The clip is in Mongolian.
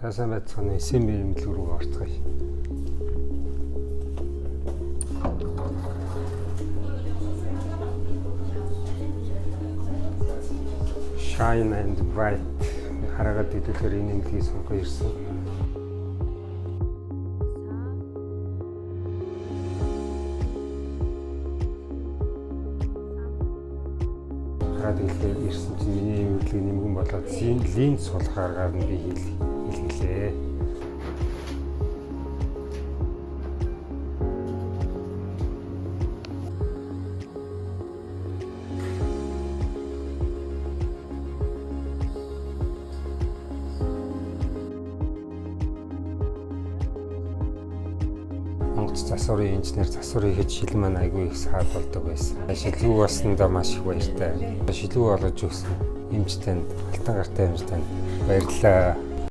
Сайн байцгааны СМ имлэг рүү орцгоё. Shine and bright хараагаад идэхээр энэ имлэгийг сонгож ирсэн. Хараад ихээр ирсэн чинь миний имлэг нэмгэн болоод линз сулах аргаар нь би хэлгэлээ. Монгол засварын инженер засварыг хийж шил маань айгүй их саад болдог байсан. Шилүү болсондоо маш их баяртай. Шилүү болгож өгсөн эмчтэнд алтан гартай эмчтэнд баярлалаа.